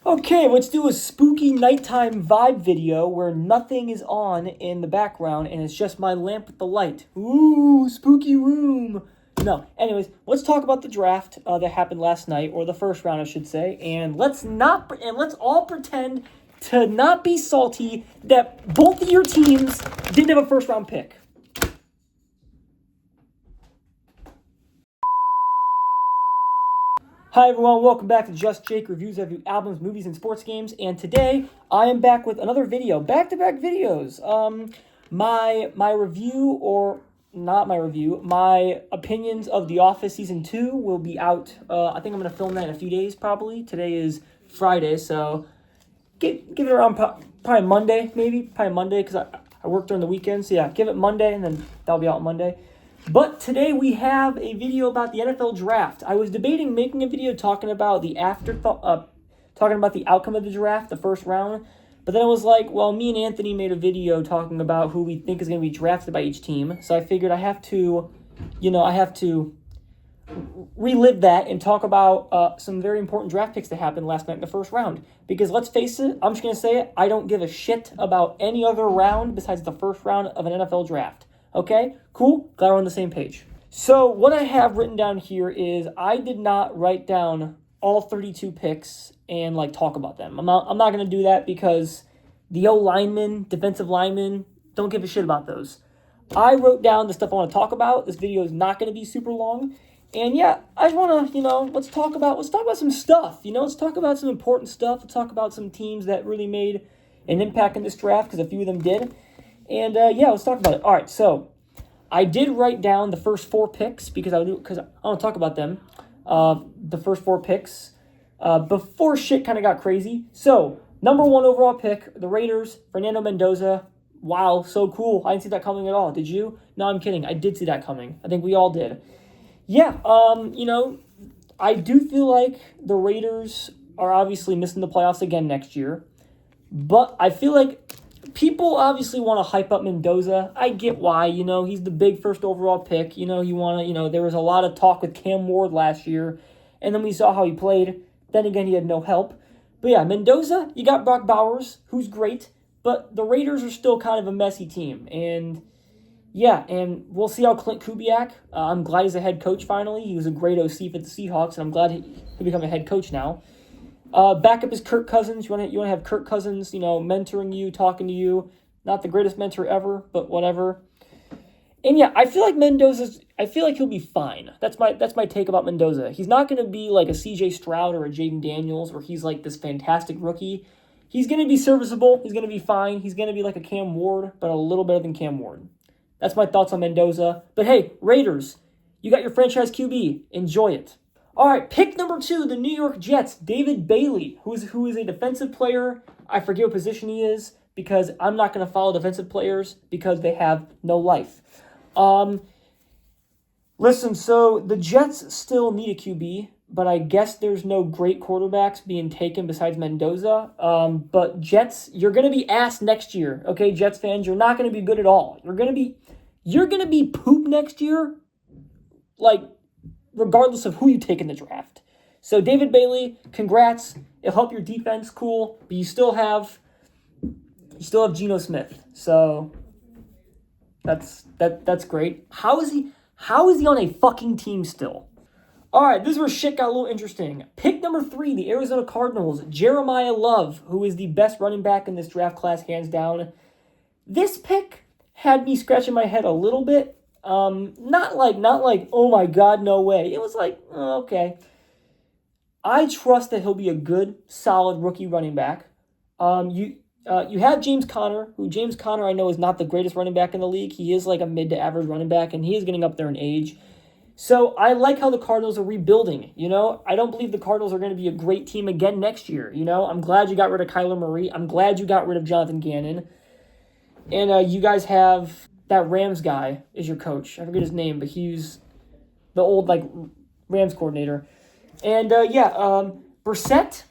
Okay, let's do a spooky nighttime vibe video where nothing is on in the background and it's just my lamp with the light. Ooh, spooky room. No, anyways, let's talk about the draft that happened last night, or the first round, I should say, and let's all pretend to not be salty that both of your teams didn't have a first round pick. Hi everyone, welcome back to Just Jake Reviews. I review albums, movies, and sports games. And today I am back with another video, back-to-back videos. My review, or not my review, my opinions of The Office Season 2 will be out. I think I'm going to film that in a few days probably. Today is Friday, so give it around probably Monday, probably Monday, because I work during the weekend. So yeah, give it Monday, and then that'll be out Monday. But today we have a video about the NFL draft. I was debating making a video talking about the talking about the outcome of the draft, the first round. But then I was like, well, me and Anthony made a video talking about who we think is going to be drafted by each team. So I figured I have to relive that and talk about some very important draft picks that happened last night in the first round. Because let's face it, I'm just going to say it, I don't give a shit about any other round besides the first round of an NFL draft. Okay, cool, glad we're on the same page. So what I have written down here is I did not write down all 32 picks and talk about them. I'm not going to do that because the linemen, defensive linemen, don't give a shit about those. I wrote down the stuff I want to talk about. This video is not going to be super long. And yeah, I just want to, let's talk about some stuff. Let's talk about some important stuff. Let's talk about some teams that really made an impact in this draft, because a few of them did. And yeah, let's talk about it. All right, so I did write down the first four picks because I want to talk about them. The first four picks before shit kind of got crazy. So number one overall pick, the Raiders, Fernando Mendoza. Wow, so cool. I didn't see that coming at all. Did you? No, I'm kidding. I did see that coming. I think we all did. Yeah, I do feel like the Raiders are obviously missing the playoffs again next year. But I feel like people obviously want to hype up Mendoza. I get why, he's the big first overall pick. There was a lot of talk with Cam Ward last year, and then we saw how he played. Then again, he had no help. But yeah, Mendoza, you got Brock Bowers, who's great, but the Raiders are still kind of a messy team. And yeah, and we'll see how Clint Kubiak, I'm glad he's a head coach finally. He was a great OC for the Seahawks, and I'm glad he'll become a head coach now. Backup is Kirk Cousins. You want to have Kirk Cousins, mentoring you, talking to you. Not the greatest mentor ever, but whatever. And yeah, I feel like he'll be fine. That's my take about Mendoza. He's not going to be like a CJ Stroud or a Jaden Daniels where he's like this fantastic rookie. He's going to be serviceable. He's going to be fine. He's going to be like a Cam Ward, but a little better than Cam Ward. That's my thoughts on Mendoza. But hey, Raiders, you got your franchise QB. Enjoy it. All right, pick number 2, the New York Jets, David Bailey, who is a defensive player. I forget what position he is because I'm not going to follow defensive players because they have no life. Listen, so the Jets still need a QB, but I guess there's no great quarterbacks being taken besides Mendoza. But Jets, you're going to be asked next year, okay, Jets fans, you're not going to be good at all. You're going to be poop next year, regardless of who you take in the draft. So David Bailey, congrats. It'll help your defense, cool. But you still have Geno Smith. So that's great. How is he on a fucking team still? All right, this is where shit got a little interesting. Pick number 3, the Arizona Cardinals, Jeremiah Love, who is the best running back in this draft class, hands down. This pick had me scratching my head a little bit. Not like, oh my God, no way. It was like, oh, okay. I trust that he'll be a good, solid rookie running back. You have James Conner, I know is not the greatest running back in the league. He is like a mid to average running back, and he is getting up there in age. So I like how the Cardinals are rebuilding. I don't believe the Cardinals are going to be a great team again next year. I'm glad you got rid of Kyler Murray. I'm glad you got rid of Jonathan Gannon. And you guys have that Rams guy is your coach. I forget his name, but he's the old Rams coordinator. And Brissett,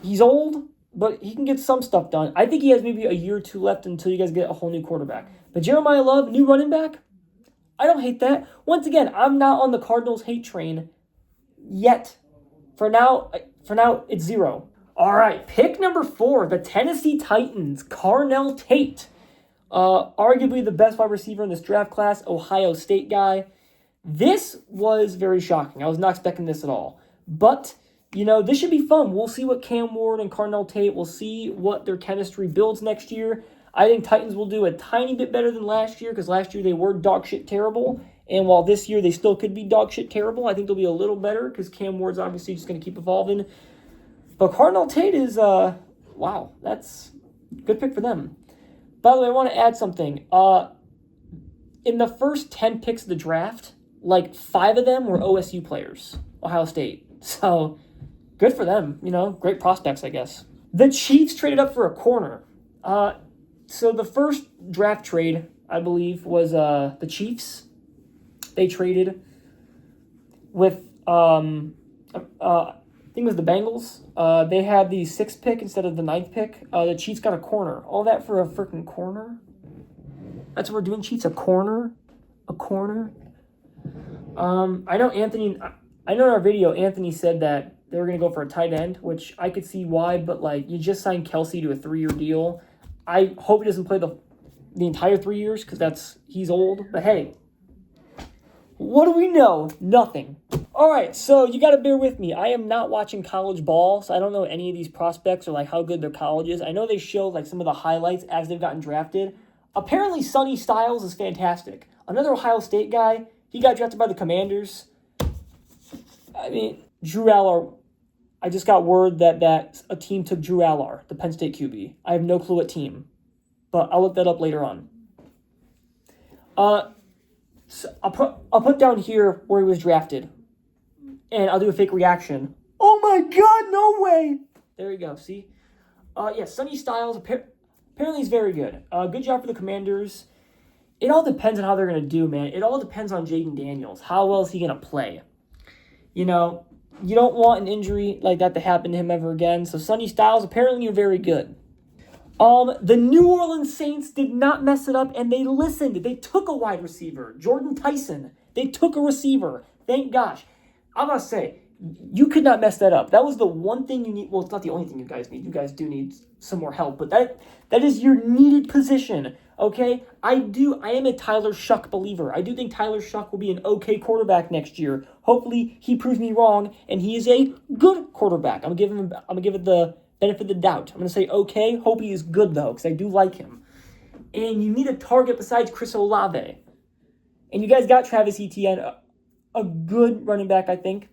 he's old, but he can get some stuff done. I think he has maybe a year or two left until you guys get a whole new quarterback. But Jeremiah Love, new running back, I don't hate that. Once again, I'm not on the Cardinals hate train yet. For now, it's 0. All right, pick number 4, the Tennessee Titans, Carnell Tate. Arguably the best wide receiver in this draft class, Ohio State guy. This was very shocking. I was not expecting this at all. But, this should be fun. We'll see what Cam Ward and Carnell Tate, we'll see what their chemistry builds next year. I think Titans will do a tiny bit better than last year because last year they were dog shit terrible. And while this year they still could be dog shit terrible, I think they'll be a little better because Cam Ward's obviously just going to keep evolving. But Carnell Tate is, wow, that's a good pick for them. By the way, I want to add something. In the first 10 picks of the draft, 5 of them were OSU players, Ohio State. So, good for them, great prospects, I guess. The Chiefs traded up for a corner. So the first draft trade, I believe, was the Chiefs. They traded with, I think it was the Bengals. They had the 6th pick instead of the 9th pick. The Chiefs got a corner. All that for a freaking corner? That's what we're doing, Chiefs? A corner? A corner? I know in our video, Anthony said that they were going to go for a tight end, which I could see why, but, you just signed Kelsey to a 3-year deal. I hope he doesn't play the entire 3 years because he's old. But hey, what do we know? Nothing. All right, so you got to bear with me. I am not watching college ball, so I don't know any of these prospects or how good their college is. I know they show some of the highlights as they've gotten drafted. Apparently, Sonny Styles is fantastic. Another Ohio State guy. He got drafted by the Commanders. I mean, Drew Aller. I just got word that a team took Drew Aller, the Penn State QB. I have no clue what team, but I'll look that up later on. So I'll put down here where he was drafted, and I'll do a fake reaction. Oh my God, no way! There you go. See, Sonny Styles. Apparently, he's very good. Good job for the Commanders. It all depends on how they're gonna do, man. It all depends on Jaden Daniels. How well is he gonna play? You don't want an injury like that to happen to him ever again. So Sonny Styles, apparently you're very good. The New Orleans Saints did not mess it up, and they listened. They took a wide receiver, Jordan Tyson. They took a receiver. Thank gosh. I must say, you could not mess that up. That was the one thing you need. Well, it's not the only thing you guys need. You guys do need some more help, but that is your needed position. Okay, I am a Tyler Shuck believer. I do think Tyler Shuck will be an okay quarterback next year. Hopefully, he proves me wrong, and he is a good quarterback. I'm gonna give it the benefit of the doubt. I'm gonna say okay. Hope he is good though, because I do like him. And you need a target besides Chris Olave. And you guys got Travis Etienne, a good running back, I think.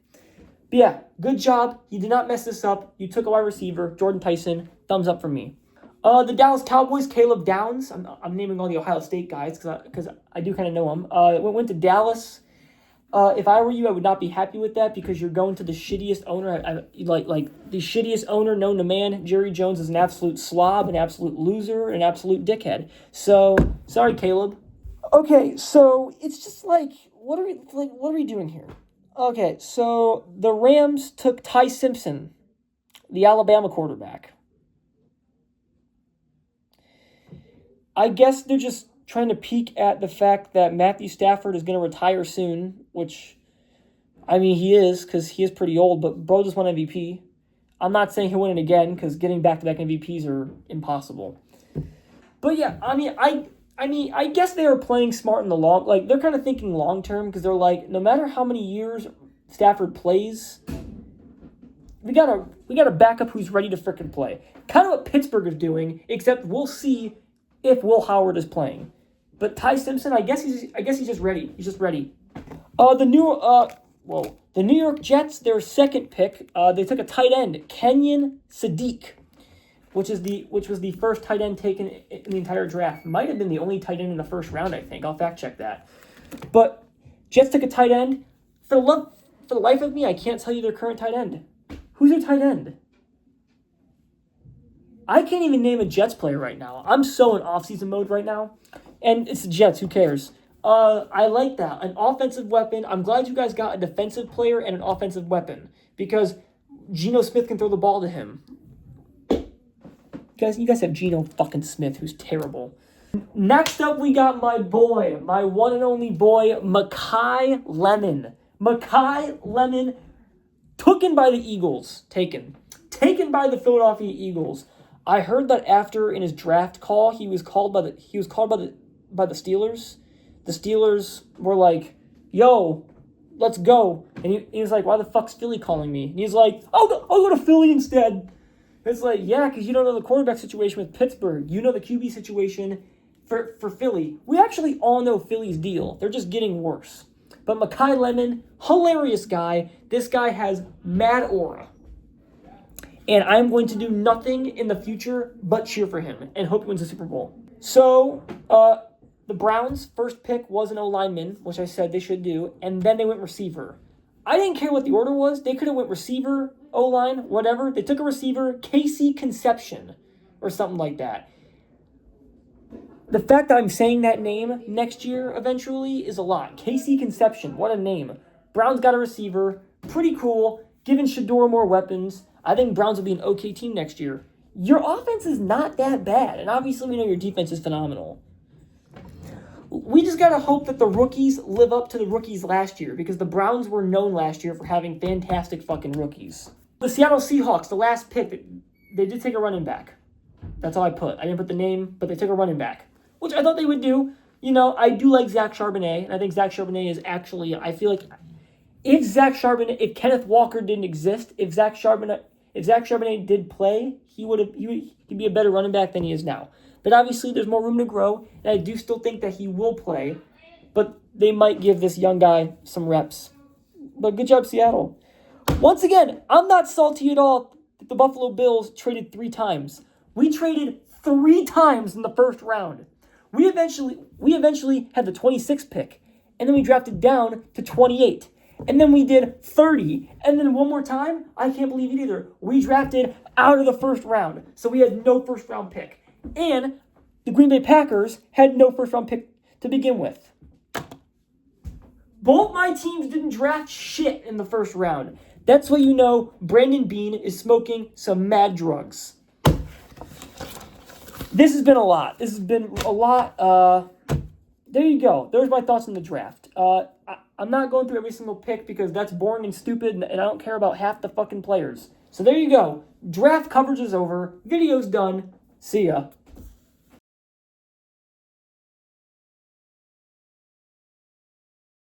But yeah, good job. You did not mess this up. You took a wide receiver, Jordan Tyson. Thumbs up from me. The Dallas Cowboys, Caleb Downs. I'm naming all the Ohio State guys because I do kind of know them. Went to Dallas. If I were you, I would not be happy with that because you're going to the shittiest owner. Like the shittiest owner known to man. Jerry Jones is an absolute slob, an absolute loser, an absolute dickhead. So sorry, Caleb. Okay, so it's just what are we doing here? Okay, so the Rams took Ty Simpson, the Alabama quarterback. I guess they're just trying to peek at the fact that Matthew Stafford is going to retire soon, which, I mean, he is because he is pretty old, but bro just won MVP. I'm not saying he'll win it again because getting back-to-back MVPs are impossible. But yeah, I guess they are playing smart in the long, they're kind of thinking long-term because they're no matter how many years Stafford plays, we gotta back up who's ready to frickin' play. Kind of what Pittsburgh is doing, except we'll see if Will Howard is playing. But Ty Simpson, I guess he's just ready. He's just ready. The New York Jets, their second pick, they took a tight end, Kenyon Sadiq, which was the first tight end taken in the entire draft. Might have been the only tight end in the first round, I think. I'll fact check that. But Jets took a tight end. For the life of me, I can't tell you their current tight end. Who's their tight end? I can't even name a Jets player right now. I'm so in off-season mode right now. And it's the Jets. Who cares? I like that. An offensive weapon. I'm glad you guys got a defensive player and an offensive weapon. Because Geno Smith can throw the ball to him. You guys have Geno fucking Smith, who's terrible. Next up, we got my boy. My one and only boy, Makai Lemon. Makai Lemon, taken by the Eagles. Taken taken by the Philadelphia Eagles. I heard that after in his draft call, he was called by the Steelers. The Steelers were like, "Yo, let's go," and he was like, "Why the fuck's Philly calling me?" And he's like, I'll go to Philly instead." It's like, yeah, because you don't know the quarterback situation with Pittsburgh. You know the QB situation for Philly. We actually all know Philly's deal. They're just getting worse. But Mekhi Lemon, hilarious guy. This guy has mad aura. And I'm going to do nothing in the future but cheer for him and hope he wins the Super Bowl. So, the Browns' first pick was an O-lineman, which I said they should do, and then they went receiver. I didn't care what the order was. They could have went receiver, O-line, whatever. They took a receiver, Casey Conception, or something like that. The fact that I'm saying that name next year eventually is a lot. Casey Conception, what a name. Browns got a receiver, pretty cool, giving Shedeur more weapons. I think Browns will be an okay team next year. Your offense is not that bad, and obviously we know your defense is phenomenal. We just got to hope that the rookies live up to the rookies last year, because the Browns were known last year for having fantastic fucking rookies. The Seattle Seahawks, the last pick, they did take a running back. That's all I put. I didn't put the name, but they took a running back, which I thought they would do. You know, I do like Zach Charbonnet, and I think Zach Charbonnet is actually, I feel like if Kenneth Walker didn't exist, if Zach Charbonnet did play, he'd be a better running back than he is now. But obviously, there's more room to grow, and I do still think that he will play, but they might give this young guy some reps. But good job, Seattle. Once again, I'm not salty at all that the Buffalo Bills traded 3 times. We traded 3 times in the first round. We eventually had the 26th pick, and then we drafted down to 28. And then we did 30. And then one more time, I can't believe it either, we drafted out of the first round. So we had no first round pick. And the Green Bay Packers had no first round pick to begin with. Both my teams didn't draft shit in the first round. That's why you know Brandon Beane is smoking some mad drugs. This has been a lot. There you go. There's my thoughts on the draft. I'm not going through every single pick because that's boring and stupid, and I don't care about half the fucking players. So there you go. Draft coverage is over. Video's done. See ya.